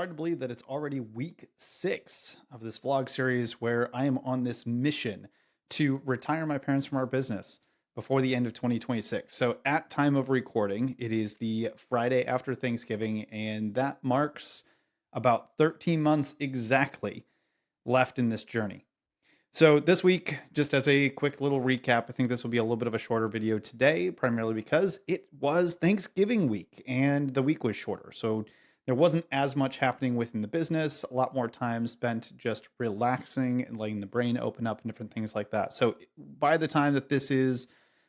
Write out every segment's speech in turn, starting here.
hard to believe that it's already week 6 of this vlog series where I am on this mission to retire my parents from our business before the end of 2026. So at time of recording, it is the Friday after Thanksgiving, and that marks about 13 months exactly left in this journey. So this week, just as a quick little recap, I think this will be a little bit of a shorter video today, primarily because it was Thanksgiving week and the week was shorter. So there wasn't as much happening within the business, a lot more time spent just relaxing and letting the brain open up and different things like that. So by the time that this is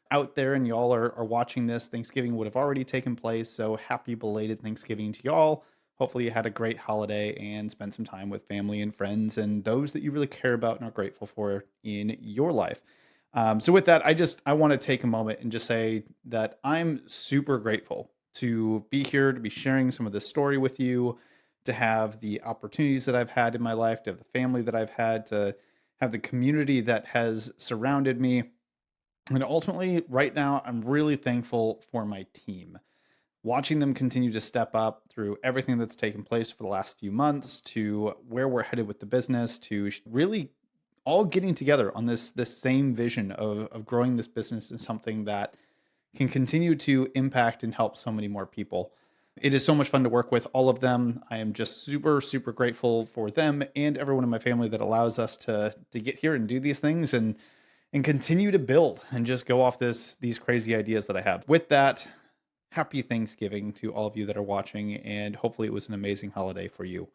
out there and y'all are watching this, Thanksgiving would have already taken place. So happy belated Thanksgiving to y'all. Hopefully, you had a great holiday and spent some time with family and friends and those that you really care about and are grateful for in your life. So, with that, I want to take a moment and just say that I'm super grateful to be here, to be sharing some of this story with you, to have the opportunities that I've had in my life, to have the family that I've had, to have the community that has surrounded me. And ultimately, right now, I'm really thankful for my team, watching them continue to step up through everything that's taken place for the last few months to where we're headed with the business to really all getting together on this same vision of growing this business in something that can continue to impact and help so many more people. It is so much fun to work with all of them. I am just super grateful for them and everyone in my family that allows us to get here and do these things and continue to build and just go off these crazy ideas that I have. With that, happy Thanksgiving to all of you that are watching, and hopefully it was an amazing holiday for you.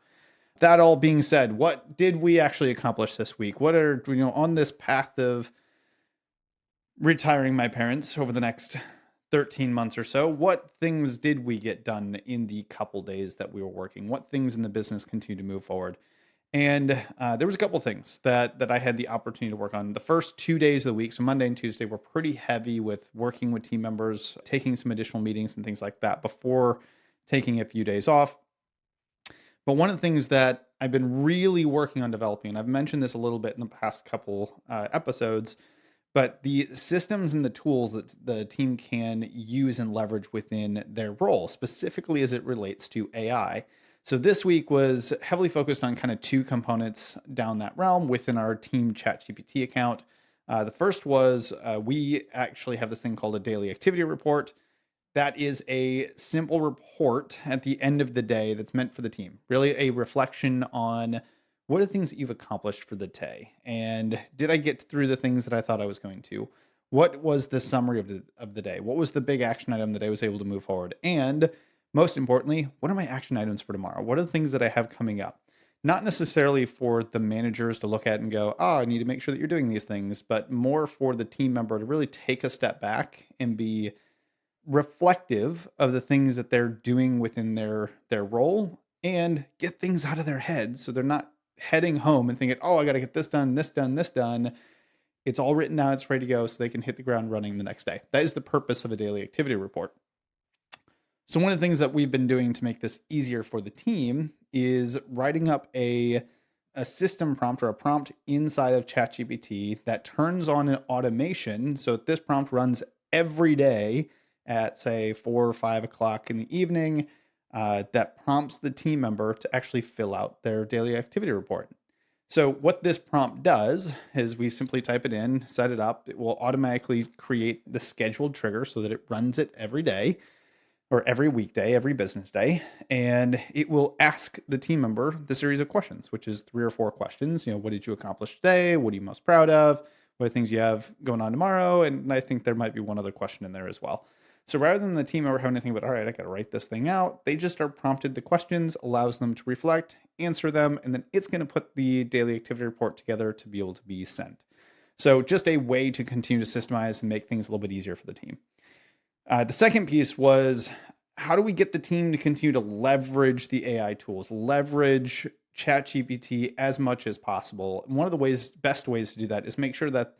That all being said, what did we actually accomplish this week? What are, on this path of retiring my parents over the next 13 months or so, what things did we get done in the couple days that we were working? What things in the business continue to move forward? And there was a couple things that I had the opportunity to work on. The first 2 days of the week, so Monday and Tuesday, were pretty heavy with working with team members, taking some additional meetings and things like that before taking a few days off. But one of the things that I've been really working on developing, and I've mentioned this a little bit in the past couple episodes, but the systems and the tools that the team can use and leverage within their role, specifically as it relates to AI. So this week was heavily focused on kind of two components down that realm within our team ChatGPT account. The first was we actually have this thing called a daily activity report. That is a simple report at the end of the day that's meant for the team. Really a reflection on what are the things that you've accomplished for the day? And did I get through the things that I thought I was going to? What was the summary of the day? What was the big action item that I was able to move forward? And most importantly, what are my action items for tomorrow? What are the things that I have coming up? Not necessarily for the managers to look at and go, oh, I need to make sure that you're doing these things, but more for the team member to really take a step back and be reflective of the things that they're doing within their role and get things out of their head so they're not heading home and thinking, oh, I got to get this done, this done, this done. It's all written down, it's ready to go so they can hit the ground running the next day. That is the purpose of a daily activity report. So one of the things that we've been doing to make this easier for the team is writing up a system prompt or a prompt inside of ChatGPT that turns on an automation. So this prompt runs every day at say 4 or 5 o'clock in the evening, that prompts the team member to actually fill out their daily activity report. So what this prompt does is we simply type it in, set it up. It will automatically create the scheduled trigger so that it runs it every day or every weekday, every business day. And it will ask the team member the series of questions, which is 3 or 4 questions. What did you accomplish today? What are you most proud of? What are things you have going on tomorrow? And I think there might be one other question in there as well. So rather than the team member having to think about, all right, I got to write this thing out, they just are prompted the questions, allows them to reflect, answer them, and then it's going to put the daily activity report together to be able to be sent. So just a way to continue to systemize and make things a little bit easier for the team. The second piece was, how do we get the team to continue to leverage the AI tools, leverage ChatGPT as much as possible? And one of the best ways to do that is make sure that,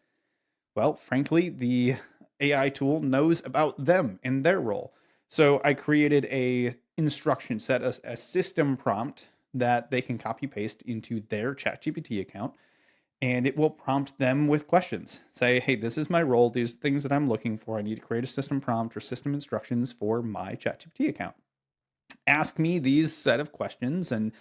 well, frankly, the AI tool knows about them and their role. So I created a instruction set, a system prompt that they can copy paste into their ChatGPT account, and it will prompt them with questions. Say, hey, this is my role. These are things that I'm looking for. I need to create a system prompt or system instructions for my ChatGPT account. ask me these set of questions and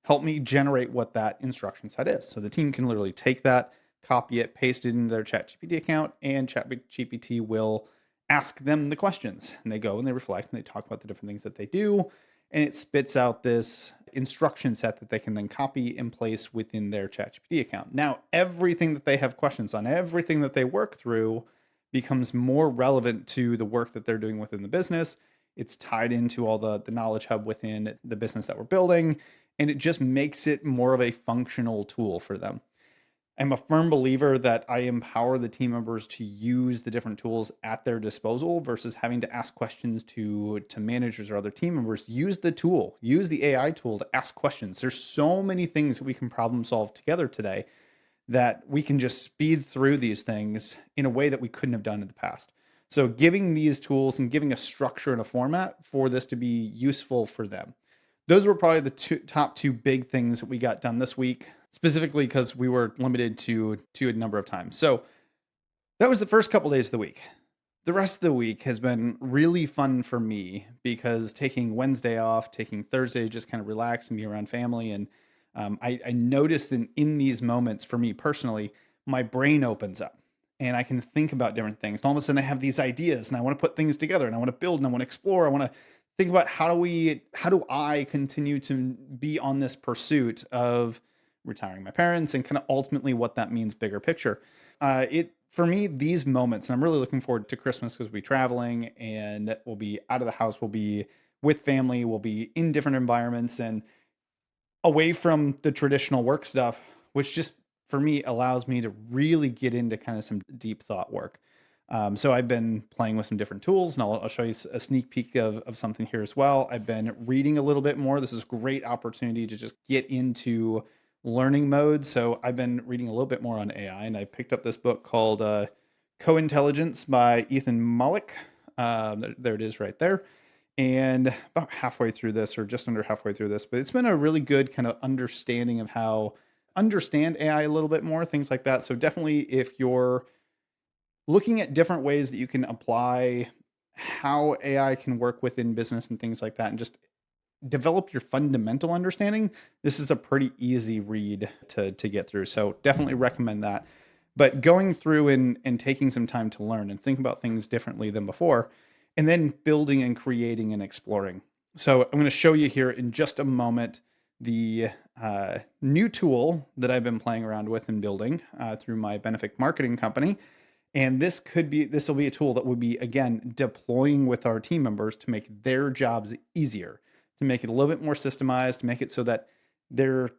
help me generate what that instruction set is. So the team can literally take that, copy it, paste it into their ChatGPT account, and ChatGPT will ask them the questions. And they go and they reflect and they talk about the different things that they do. And it spits out this instruction set that they can then copy and place within their ChatGPT account. Now, everything that they have questions on, everything that they work through becomes more relevant to the work that they're doing within the business. It's tied into all the knowledge hub within the business that we're building, and it just makes it more of a functional tool for them. I'm a firm believer that I empower the team members to use the different tools at their disposal versus having to ask questions to managers or other team members. Use the tool, use the AI tool to ask questions. There's so many things that we can problem solve together today that we can just speed through these things in a way that we couldn't have done in the past. So giving these tools and giving a structure and a format for this to be useful for them. Those were probably the top two big things that we got done this week, specifically because we were limited to a number of times. So that was the first couple days of the week. The rest of the week has been really fun for me because taking Wednesday off, taking Thursday, just kind of relax and be around family. And I noticed in these moments for me personally, my brain opens up and I can think about different things. And all of a sudden I have these ideas and I want to put things together and I want to build and I want to explore. I want to think about how do I continue to be on this pursuit of retiring my parents and kind of ultimately what that means bigger picture. It for me, these moments, and I'm really looking forward to Christmas because we'll be traveling and we'll be out of the house, we'll be with family, we'll be in different environments and away from the traditional work stuff, which just for me allows me to really get into kind of some deep thought work. So I've been playing with some different tools, and I'll show you a sneak peek of something here as well. I've been reading a little bit more. This is a great opportunity to just get into learning mode. So I've been reading a little bit more on AI, and I picked up this book called Co-Intelligence by Ethan Mollick. There it is right there. And about halfway through this, or just under halfway through this, but it's been a really good kind of understanding of how understand AI a little bit more, things like that. So definitely if you're looking at different ways that you can apply how AI can work within business and things like that, and just develop your fundamental understanding, this is a pretty easy read to get through. So definitely recommend that. But going through and taking some time to learn and think about things differently than before, and then building and creating and exploring. So I'm going to show you here in just a moment the new tool that I've been playing around with and building through my Benefic Marketing company. And this will be a tool that we'll be, again, deploying with our team members to make their jobs easier, to make it a little bit more systemized, to make it so that there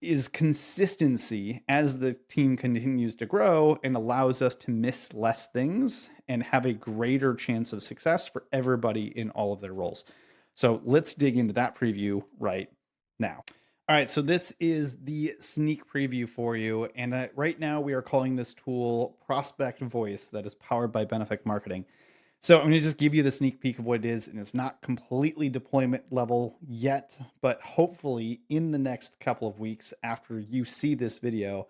is consistency as the team continues to grow and allows us to miss less things and have a greater chance of success for everybody in all of their roles. So let's dig into that preview right now. All right, so this is the sneak preview for you. And right now we are calling this tool Prospect Voice that is powered by Benefic Marketing. So I'm going to just give you the sneak peek of what it is, and it's not completely deployment level yet, but hopefully in the next couple of weeks after you see this video,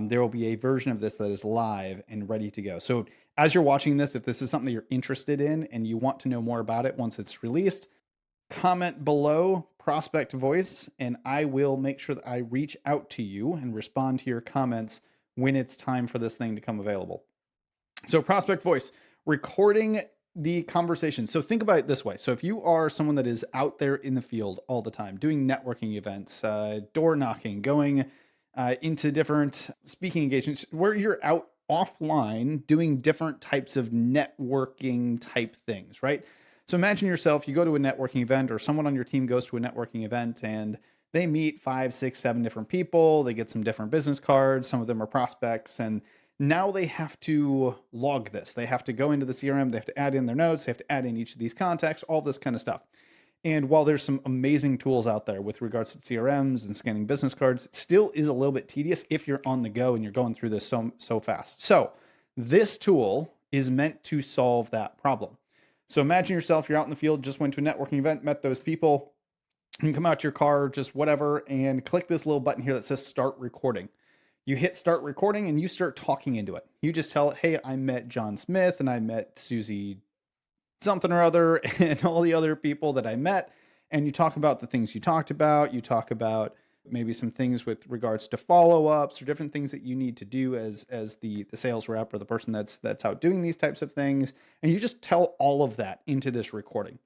there will be a version of this that is live and ready to go. So as you're watching this, if this is something you're interested in and you want to know more about it once it's released, comment below Prospect Voice, and I will make sure that I reach out to you and respond to your comments when it's time for this thing to come available. So Prospect Voice, recording the conversation. So think about it this way. So if you are someone that is out there in the field all the time, doing networking events, door knocking, going into different speaking engagements, where you're out offline doing different types of networking type things, right? So imagine yourself, you go to a networking event, or someone on your team goes to a networking event and they meet 5, 6, 7 different people. They get some different business cards. Some of them are prospects, and now they have to log this. They have to go into the CRM. They have to add in their notes. They have to add in each of these contacts, all this kind of stuff. And while there's some amazing tools out there with regards to CRMs and scanning business cards, it still is a little bit tedious if you're on the go and you're going through this so fast. So this tool is meant to solve that problem. So imagine yourself, you're out in the field, just went to a networking event, met those people, and come out your car, just whatever, and click this little button here that says start recording. You hit start recording and you start talking into it. You just tell it, hey, I met John Smith and I met Susie something or other and all the other people that I met. And you talk about the things you talked about. You talk about maybe some things with regards to follow-ups or different things that you need to do as the sales rep or the person that's out doing these types of things. And you just tell all of that into this recording.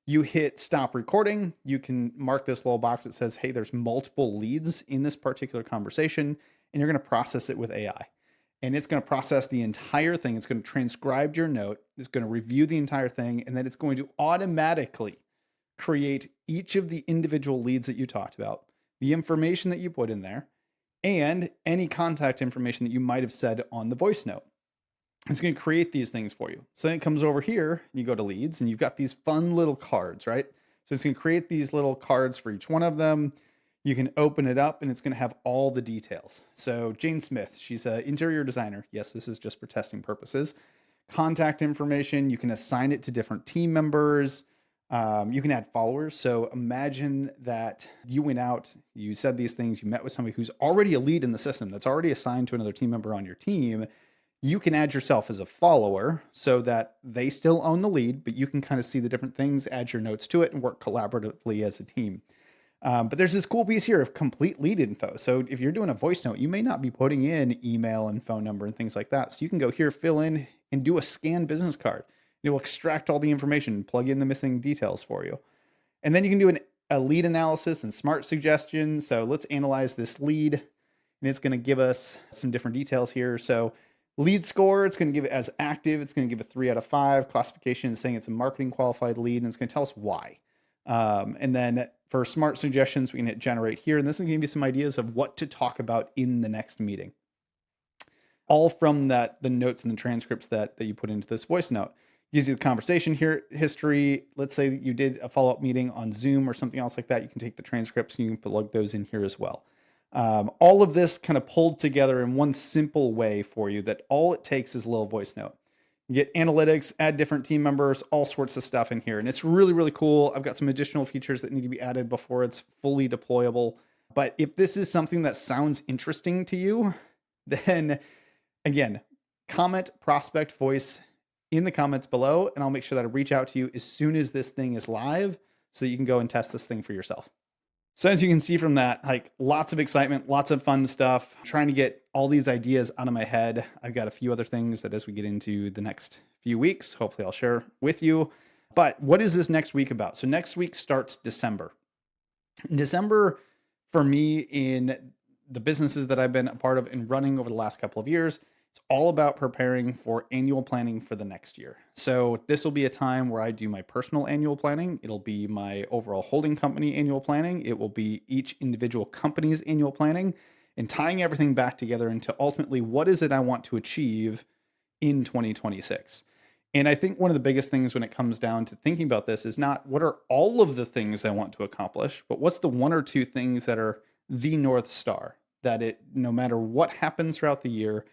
You hit stop recording. You can mark this little box that says, hey, there's multiple leads in this particular conversation, and you're going to process it with AI. And it's going to process the entire thing. It's going to transcribe your note. It's going to review the entire thing, and then it's going to automatically create each of the individual leads that you talked about, the information that you put in there, and any contact information that you might have said on the voice note. It's going to create these things for you. So then it comes over here, and you go to leads, and you've got these fun little cards, right? So it's going to create these little cards for each one of them. You can open it up, and it's going to have all the details. So Jane Smith, she's an interior designer. Yes, this is just for testing purposes. Contact information, you can assign it to different team members. You can add followers. So imagine that you went out, you said these things, you met with somebody who's already a lead in the system, that's already assigned to another team member on your team. You can add yourself as a follower so that they still own the lead, but you can kind of see the different things, add your notes to it, and work collaboratively as a team. But there's this cool piece here of complete lead info. So if you're doing a voice note, you may not be putting in email and phone number and things like that. So you can go here, fill in, and do a scan business card. It will extract all the information and plug in the missing details for you. And then you can do a lead analysis and smart suggestions. So let's analyze this lead, and it's going to give us some different details here. So lead score, it's going to give it as active. It's going to give a 3 out of 5. Classification is saying it's a marketing qualified lead, and it's going to tell us why. And then for smart suggestions, we can hit generate here. And this is going to give you some ideas of what to talk about in the next meeting. All from the notes and the transcripts that you put into this voice note. Gives you the conversation here, history. Let's say that you did a follow-up meeting on Zoom or something else like that. You can take the transcripts and you can plug those in here as well. All of this kind of pulled together in one simple way for you that all it takes is a little voice note. You get analytics, add different team members, all sorts of stuff in here. And it's really, really cool. I've got some additional features that need to be added before it's fully deployable. But if this is something that sounds interesting to you, then again, comment prospect voice in the comments below, and I'll make sure that I reach out to you as soon as this thing is live so that you can go and test this thing for yourself. So as you can see from that, like lots of excitement, lots of fun stuff, trying to get all these ideas out of my head. I've got a few other things that as we get into the next few weeks, hopefully I'll share with you. But what is this next week about? So next week starts December. December, for me, in the businesses that I've been a part of and running over the last couple of years, it's all about preparing for annual planning for the next year. So this will be a time where I do my personal annual planning. It'll be my overall holding company annual planning. It will be each individual company's annual planning, and tying everything back together into ultimately what is it I want to achieve in 2026. And I think one of the biggest things when it comes down to thinking about this is not what are all of the things I want to accomplish, but what's the one or two things that are the North Star, that it, no matter what happens throughout the year,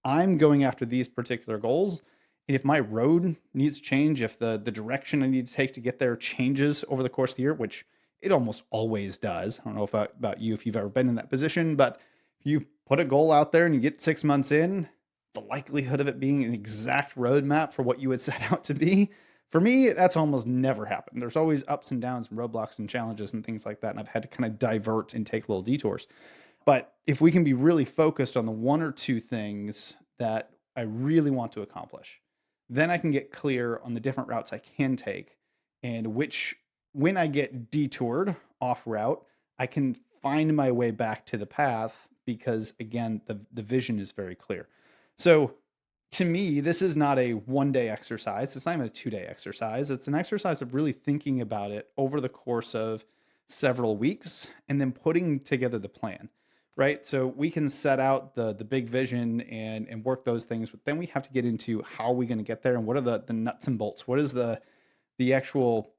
I'm going after these particular goals. And if my road needs to change, if the direction I need to take to get there changes over the course of the year, which it almost always does. I don't know about you, if you've ever been in that position, but if you put a goal out there and you get 6 months in, the likelihood of it being an exact roadmap for what you would set out to be, for me, that's almost never happened. There's always ups and downs and roadblocks and challenges and things like that. And I've had to kind of divert and take little detours. But if we can be really focused on the one or two things that I really want to accomplish, then I can get clear on the different routes I can take, and when I get detoured off route, I can find my way back to the path because, again, the vision is very clear. So to me, this is not a 1-day exercise. It's not even a 2-day exercise. It's an exercise of really thinking about it over the course of several weeks and then putting together the plan. Right. So we can set out the big vision and work those things, but then we have to get into how are we going to get there and what are the nuts and bolts? What is the actual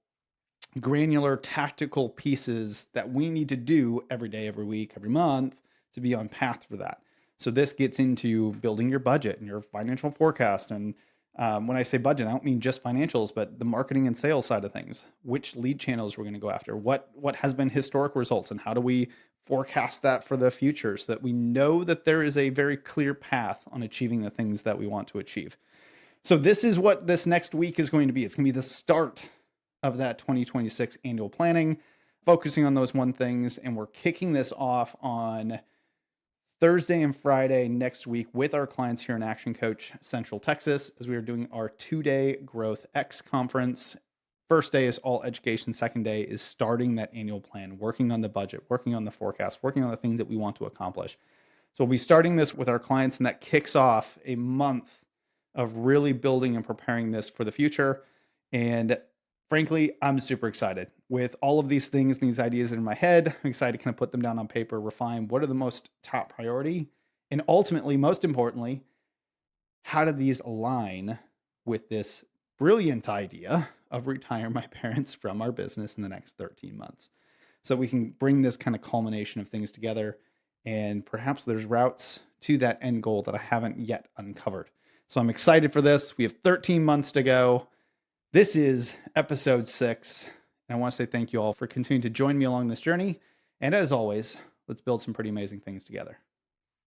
granular tactical pieces that we need to do every day, every week, every month to be on path for that? So this gets into building your budget and your financial forecast. And when I say budget, I don't mean just financials, but the marketing and sales side of things. Which lead channels we're going to go after? What has been historic results, and how do we forecast that for the future so that we know that there is a very clear path on achieving the things that we want to achieve. So this is what this next week is going to be. It's going to be the start of that 2026 annual planning, focusing on those one things. And we're kicking this off on Thursday and Friday next week with our clients here in Action Coach Central Texas, as we are doing our 2-day Growth X conference. First day is all education. Second day is starting that annual plan, working on the budget, working on the forecast, working on the things that we want to accomplish. So we'll be starting this with our clients, and that kicks off a month of really building and preparing this for the future. And frankly, I'm super excited with all of these things, these ideas in my head. I'm excited to kind of put them down on paper, refine what are the most top priority, and ultimately, most importantly, how do these align with this brilliant idea of retiring my parents from our business in the next 13 months? So we can bring this kind of culmination of things together, and perhaps there's routes to that end goal that I haven't yet uncovered. So I'm excited for this. We have 13 months to go. This is episode 6. And I want to say thank you all for continuing to join me along this journey. And as always, let's build some pretty amazing things together.